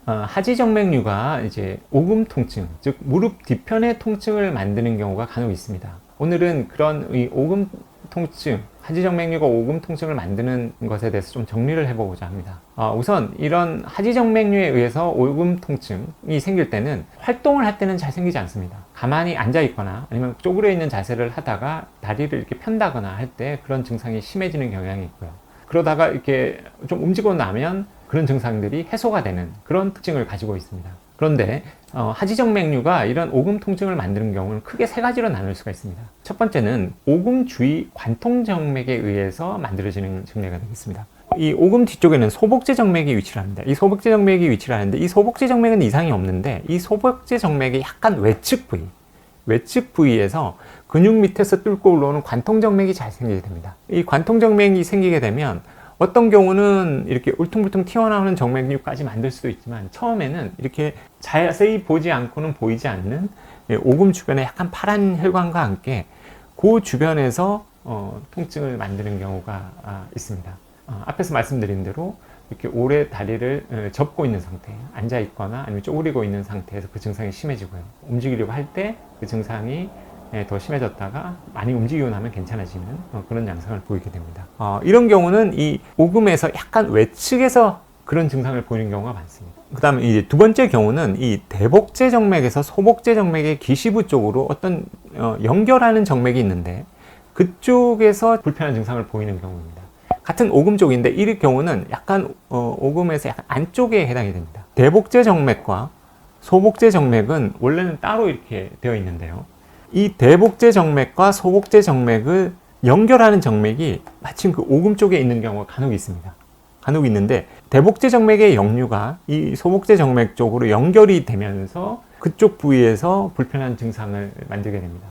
하지정맥류가 이제 오금 통증, 즉 무릎 뒤편의 통증을 만드는 경우가 간혹 있습니다. 오늘은 그런 이 오금 통증, 하지정맥류가 오금 통증을 만드는 것에 대해서 좀 정리를 해보고자 합니다. 우선 이런 하지정맥류에 의해서 오금 통증이 생길 때는 활동을 할 때는 잘 생기지 않습니다. 가만히 앉아 있거나 아니면 쪼그려 있는 자세를 하다가 다리를 이렇게 편다거나 할 때 그런 증상이 심해지는 경향이 있고요. 그러다가 이렇게 좀 움직이고 나면 그런 증상들이 해소가 되는 그런 특징을 가지고 있습니다. 그런데 하지정맥류가 이런 오금 통증을 만드는 경우는 크게 세 가지로 나눌 수가 있습니다. 첫 번째는 오금 주위 관통정맥에 의해서 만들어지는 정맥이 되겠습니다. 이 오금 뒤쪽에는 소복제정맥이 위치를 합니다. 이 소복제정맥이 위치를 하는데 이 소복제정맥은 이상이 없는데 이 소복제정맥의 약간 외측 부위에서 근육 밑에서 뚫고 올라오는 관통정맥이 잘 생기게 됩니다. 이 관통정맥이 생기게 되면 어떤 경우는 이렇게 울퉁불퉁 튀어나오는 정맥류까지 만들 수도 있지만 처음에는 이렇게 자세히 보지 않고는 보이지 않는 오금 주변에 약간 파란 혈관과 함께 그 주변에서 통증을 만드는 경우가 있습니다. 앞에서 말씀드린 대로 이렇게 오래 다리를 접고 있는 상태, 앉아 있거나 아니면 쪼그리고 있는 상태에서 그 증상이 심해지고요. 움직이려고 할 때 그 증상이 더 심해졌다가 많이 움직이고 나면 괜찮아지는 그런 양상을 보이게 됩니다. 이런 경우는 이 오금에서 약간 외측에서 그런 증상을 보이는 경우가 많습니다. 그 다음에 이제 두 번째 경우는 이 대복제 정맥에서 소복제 정맥의 기시부 쪽으로 어떤 연결하는 정맥이 있는데 그쪽에서 불편한 증상을 보이는 경우입니다. 같은 오금 쪽인데 이 경우는 약간 오금에서 약간 안쪽에 해당이 됩니다. 대복제 정맥과 소복제 정맥은 원래는 따로 이렇게 되어 있는데요. 이 대복제 정맥과 소복제 정맥을 연결하는 정맥이 마침 그 오금 쪽에 있는 경우가 간혹 있습니다. 간혹 있는데 대복제 정맥의 역류가 이 소복제 정맥 쪽으로 연결이 되면서 그쪽 부위에서 불편한 증상을 만들게 됩니다.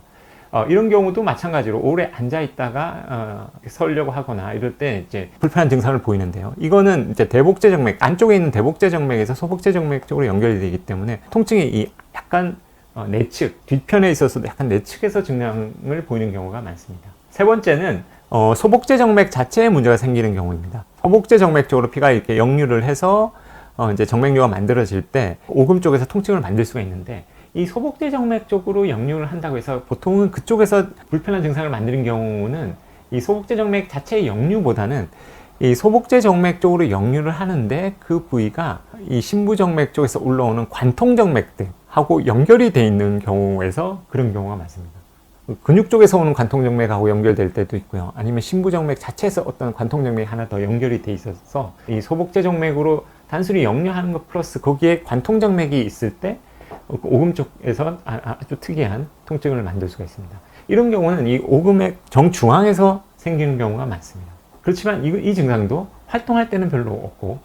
이런 경우도 마찬가지로 오래 앉아 있다가 서려고 하거나 이럴 때 이제 불편한 증상을 보이는데요. 이거는 이제 대복제 정맥 안쪽에 있는 대복제 정맥에서 소복제 정맥 쪽으로 연결이 되기 때문에 통증이 이 약간 내측, 뒤편에 있어서도 약간 내측에서 증상을 보이는 경우가 많습니다. 세 번째는 소복제 정맥 자체에 문제가 생기는 경우입니다. 소복제 정맥 쪽으로 피가 이렇게 역류를 해서 이제 정맥류가 만들어질 때 오금 쪽에서 통증을 만들 수가 있는데 이 소복제 정맥 쪽으로 역류를 한다고 해서 보통은 그쪽에서 불편한 증상을 만드는 경우는 이 소복제 정맥 자체의 역류보다는 이 소복제 정맥 쪽으로 역류를 하는데 그 부위가 이 심부정맥 쪽에서 올라오는 관통정맥들하고 연결이 돼 있는 경우에서 그런 경우가 많습니다. 근육 쪽에서 오는 관통정맥하고 연결될 때도 있고요. 아니면 심부정맥 자체에서 어떤 관통정맥이 하나 더 연결이 돼 있어서 이 소복제 정맥으로 단순히 역류하는 것 플러스 거기에 관통정맥이 있을 때 오금 쪽에서 아주 특이한 통증을 만들 수가 있습니다. 이런 경우는 이 오금의 정중앙에서 생기는 경우가 많습니다. 그렇지만 이 증상도 활동할 때는 별로 없고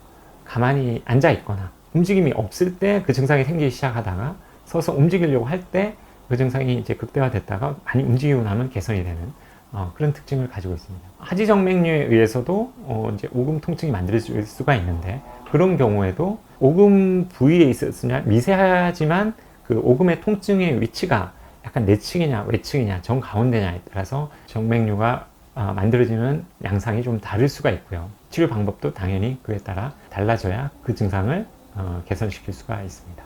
가만히 앉아 있거나 움직임이 없을 때 그 증상이 생기기 시작하다가 서서 움직이려고 할 때 그 증상이 이제 극대화됐다가 많이 움직이고 나면 개선이 되는 그런 특징을 가지고 있습니다. 하지정맥류에 의해서도 이제 오금 통증이 만들어질 수가 있는데 그런 경우에도 오금 부위에 있어서 미세하지만 그 오금의 통증의 위치가 약간 내측이냐 외측이냐 정가운데냐에 따라서 정맥류가 만들어지는 양상이 좀 다를 수가 있고요. 치료 방법도 당연히 그에 따라 달라져야 그 증상을 개선시킬 수가 있습니다.